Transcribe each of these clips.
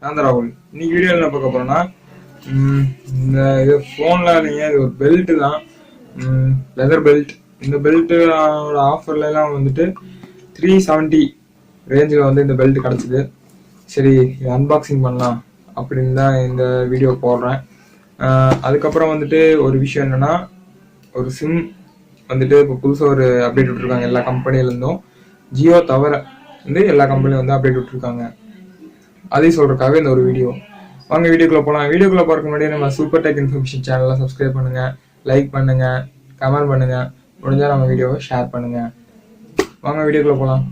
நான் தான் ராகுல். இன்னைக்கு வீடியோ என்ன பார்க்க போறோம்னா, இந்த இது ஃபோன்ல நீங்கள் இது ஒரு பெல்ட்டு தான், லெதர் பெல்ட். இந்த பெல்ட்டோட ஆஃபர்ல எல்லாம் வந்துட்டு 370 ரேஞ்சில் வந்து இந்த பெல்ட் கிடச்சிது. சரி, இது அன்பாக்சிங் பண்ணலாம் அப்படின்னு தான் இந்த வீடியோ போடுறேன். அதுக்கப்புறம் வந்துட்டு ஒரு விஷயம் என்னன்னா, ஒரு சிம் வந்துட்டு இப்போ புதுசாக ஒரு அப்டேட் விட்டுருக்காங்க எல்லா கம்பெனிலேருந்தும். ஜியோ தவிர வந்து எல்லா கம்பெனியும் வந்து அப்டேட் விட்டுருக்காங்க. அதையும் சொல்றதுக்காக இந்த ஒரு வீடியோ. வாங்க வீடியோக்குள்ள போகலாம். வீடியோக்குள்ள போறதுக்கு முன்னாடி நம்ம சூப்பர் டெக் இன்ஃபர்மேஷன் சேனலை சப்ஸ்கிரைப் பண்ணுங்க, லைக் பண்ணுங்க, கமெண்ட் பண்ணுங்க, முடிஞ்சா நம்ம வீடியோவை ஷேர் பண்ணுங்க. வாங்க வீடியோக்குள்ள போகலாம்.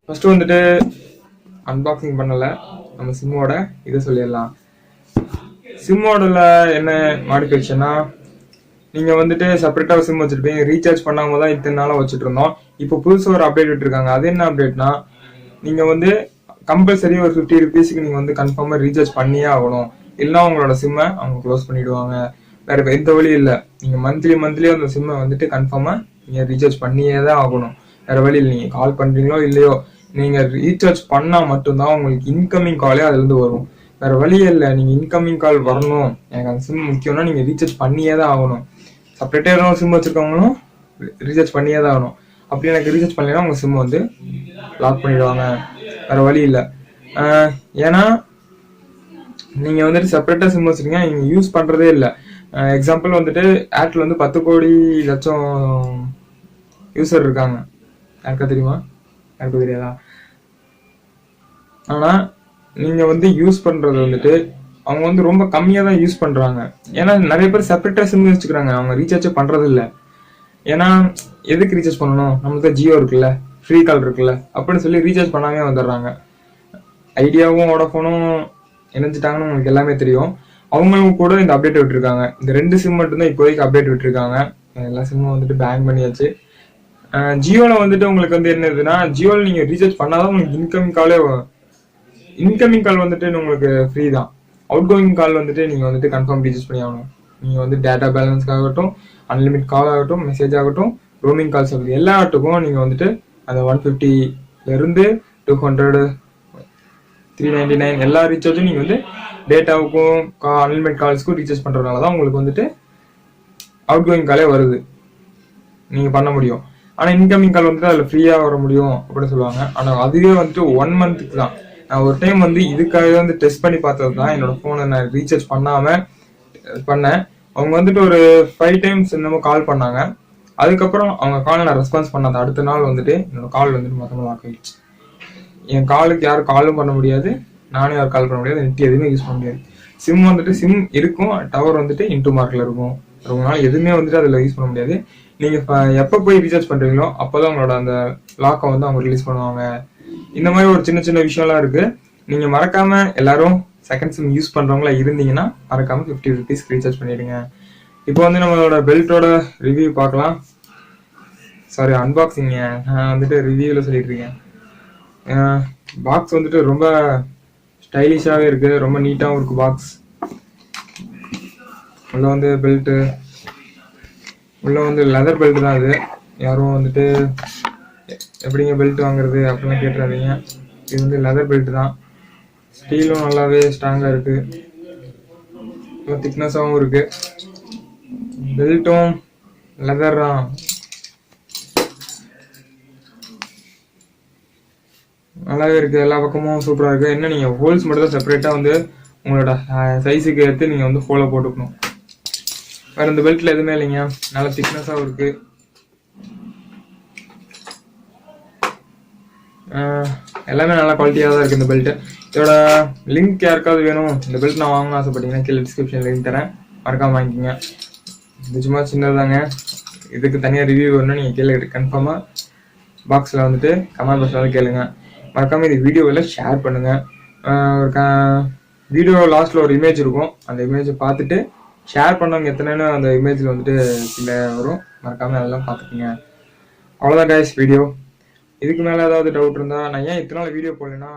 ஃபர்ஸ்ட் வந்துட்டு அன்பாக்சிங் பண்ணல, நம்ம சிம்மோட இதை சொல்லிடலாம். சிம்மோடல என்ன மாடிஃபிகேஷன்னா, நீங்க வந்துட்டு செப்பரேட்டா சிம் வச்சிருப்பீங்க, ரீசார்ஜ் பண்ணாம தான் இத்தனை நாளா வச்சுட்டு இருந்தோம். இப்போ புதுசு ஒரு அப்டேட் விட்டுருக்காங்க. அது என்ன அப்டேட்னா, நீங்க வந்து கம்பல்சரி ஒரு 50 ருபீஸ்க்கு நீங்க வந்து கன்ஃபார்மா ரீசார்ஜ் பண்ணியே ஆகணும். இல்லைன்னா உங்களோட சிம்மை அவங்க க்ளோஸ் பண்ணிடுவாங்க. வேற எந்த வழி இல்லை. நீங்க மந்த்லி அந்த சிம்மை வந்துட்டு கன்ஃபார்மா நீங்க ரீசார்ஜ் பண்ணியே தான் ஆகணும். வேற வழி இல்லை. நீங்க கால் பண்றீங்களோ இல்லையோ, நீங்க ரீசார்ஜ் பண்ணா மட்டும்தான் உங்களுக்கு இன்கமிங் காலே அதுல இருந்து வரும். வேற வழியே இல்லை. நீங்க இன்கமிங் கால் வரணும், எனக்கு அந்த சிம் முக்கியம்னா நீங்க ரீசார்ஜ் பண்ணியே தான் ஆகணும். செப்பரேட்டா ஏதாவது சிம் வச்சிருக்கவங்களும் ரீசார்ஜ் பண்ணியே தான் ஆகணும். அப்படி எனக்கு ரீசார்ஜ் பண்ணலைன்னா உங்க சிம் வந்து லாக் பண்ணிடுவாங்க. வேற வழி இல்லை. ஏன்னா நீங்க வந்துட்டு செப்பரேட்டா சிம் வச்சிருக்கீங்க, நீங்க யூஸ் பண்றதே இல்லை. எக்ஸாம்பிள் வந்துட்டு ஏர்டெல் வந்து 10 கோடி லட்சம் யூசர் இருக்காங்க. யாருக்கா தெரியுமா? யாருக்கும் தெரியாதா? ஆனா நீங்க வந்து யூஸ் பண்றது வந்துட்டு அவங்க வந்து ரொம்ப கம்மியா தான் யூஸ் பண்றாங்க. ஏன்னா நிறைய பேர் செப்பரேட்டா சிம் வச்சுக்கிறாங்க, அவங்க ரீசார்ஜ் பண்றது இல்லை. ஏன்னா எதுக்கு ரீசார்ஜ் பண்ணணும், நம்மளுக்கு ஜியோ இருக்குல்ல, ஃப்ரீ கால் இருக்குல்ல அப்படின்னு சொல்லி ரீசார்ஜ் பண்ணாமே வந்துடுறாங்க. ஐடியாவும் வோடாஃபோனும் இணைஞ்சிட்டாங்கன்னு உங்களுக்கு எல்லாமே தெரியும். அவங்களும் கூட இந்த அப்டேட் விட்டுருக்காங்க. இந்த 2 சிம் மட்டும்தான் இப்போதைக்கு அப்டேட் விட்டுருக்காங்க. எல்லா சிம்மும் வந்துட்டு பேன் பண்ணியாச்சு. ஜியோல வந்துட்டு உங்களுக்கு வந்து என்னதுன்னா, ஜியோல நீங்க ரீசார்ஜ் பண்ணாதான் உங்களுக்கு இன்கமிங் காலே வரும். இன்கமிங் கால் வந்துட்டு உங்களுக்கு ஃப்ரீ தான். அவுட் கோயிங் கால் வந்துட்டு நீங்க வந்துட்டு கன்ஃபார்ம் ரீசார்ஜ் பண்ணி ஆகணும். நீங்க வந்து டேட்டா பேலன்ஸ்க்கு ஆகட்டும், அன்லிமிட் கால் ஆகட்டும், மெசேஜ் ஆகட்டும், ரோமிங் கால்ஸ் ஆகட்டும், எல்லாத்துக்கும் நீங்க வந்துட்டு அந்த 150 இருந்து 200, 399 எல்லா ரீசார்ஜும் நீங்க வந்து டேட்டாவுக்கும் அன்லிமிட் கால்ஸ்க்கும் ரீசார்ஜ் பண்றதுனாலதான் உங்களுக்கு வந்துட்டு அவுட் கோயிங் காலே வருது, நீங்க பண்ண முடியும். ஆனா இன்கமிங் கால் வந்துட்டு அதுல ஃப்ரீயா வர முடியும் அப்படின்னு சொல்லுவாங்க. ஆனா அதுவே வந்துட்டு 1 மந்த்துக்கு தான். நான் ஒரு டைம் வந்து இதுக்காக வந்து டெஸ்ட் பண்ணி பார்த்தது தான். என்னோட போனை நான் ரீசார்ஜ் பண்ணாம பண்ணேன். அவங்க வந்துட்டு ஒரு 5 டைம்ஸ் என்னமோ கால் பண்ணாங்க. அதுக்கப்புறம் அவங்க கால் நான் ரெஸ்பான்ஸ் பண்ணாத அடுத்த நாள் வந்துட்டு என்னோட கால் வந்துட்டு மொத்தமாக லாக் ஆயிடுச்சு. என் காலுக்கு யாரும் காலும் பண்ண முடியாது, நானும் யாரும் கால் பண்ண முடியாது, நெட் எதுவுமே யூஸ் பண்ண முடியாது. சிம் வந்துட்டு சிம் இருக்கும், டவர் வந்துட்டு இன்டூ மார்க்ல இருக்கும். ரொம்ப நாள் எதுவுமே வந்துட்டு அதில் யூஸ் பண்ண முடியாது. நீங்க எப்போ போய் ரீசார்ஜ் பண்றீங்களோ அப்போதான் உங்களோட அந்த லாக்கை வந்து அவங்க ரிலீஸ் பண்ணுவாங்க. இந்த மாதிரி ஒரு சின்ன சின்ன விஷயம்லாம் இருக்கு. நீங்க மறக்காம எல்லாரும் செகண்ட் சிம் யூஸ் பண்றவங்களா இருந்தீங்கன்னா மறக்காம 50 ருபீஸ் ரீசார்ஜ் பண்ணிடுங்க. இப்போ வந்து நம்மளோட பெல்ட்டோட ரிவ்யூ பார்க்கலாம். Sorry, unboxing. நான் வந்துட்டு ரிவ்யூல சொல்லிட்டு இருக்கேன். பாக்ஸ் வந்துட்டு ரொம்ப ஸ்டைலிஷாவே இருக்கு, ரொம்ப நீட்டாகவும் இருக்கு பாக்ஸ். உள்ள வந்து பெல்ட்டு, உள்ள வந்து லெதர் பெல்ட் தான். இது யாரும் வந்துட்டு எப்படிங்க பெல்ட் வாங்குறது அப்படிலாம் கேட்டுறாதீங்க. இது வந்து லெதர் பெல்ட் தான். ஸ்டீலும் நல்லாவே ஸ்ட்ராங்கா இருக்கு, நல்லா திக்னஸாகவும் இருக்கு. பெல்ட்டும் லெதர் தான். நல்லாவே இருக்கு, எல்லா பக்கமும் சூப்பரா இருக்கு. என்ன நீங்க ஹோல்ஸ் மட்டும் தான் செப்பரேட்டா வந்து உங்களோட சைஸுக்கு எடுத்து நீங்க வந்து ஹோலை போட்டுக்கணும். வேற இந்த பெல்ட்ல எதுவுமே இல்லைங்க, நல்லா திக்னஸாகவும் இருக்கு. எல்லாமே நல்லா குவாலிட்டியாக தான் இருக்கு இந்த பெல்ட். இதோட லிங்க் யாருக்காவது வேணும், இந்த பெல்ட் நான் வாங்கணும்னு ஆசைப்பட்டீங்கன்னா கீழே டிஸ்கிரிப்ஷன் லிங்க் தரேன், மறக்காம வாங்கிக்கோங்க. இது சும்மா சின்னதாங்க. இதுக்கு தனியாக ரிவ்யூ வேணும்னா நீங்கள் கீழே கன்ஃபார்மாக பாக்ஸில் வந்துட்டு கமெண்ட் பாக்ஸில் வந்து கேளுங்க. மறக்காம இந்த வீடியோவில் ஷேர் பண்ணுங்க. வீடியோ லாஸ்ட்ல ஒரு இமேஜ் இருக்கும், அந்த இமேஜை பார்த்துட்டு ஷேர் பண்ணவங்க எத்தனைன்னு அந்த இமேஜில் வந்துட்டு கீழே வரும். மறக்காம அதெல்லாம் பார்த்துக்குங்க. அவ்வளோதான் கைஸ் வீடியோ. இதுக்கு மேலே ஏதாவது டவுட் இருந்தால், நான் ஏன் இத்தனை நாள் வீடியோ போடலைன்னா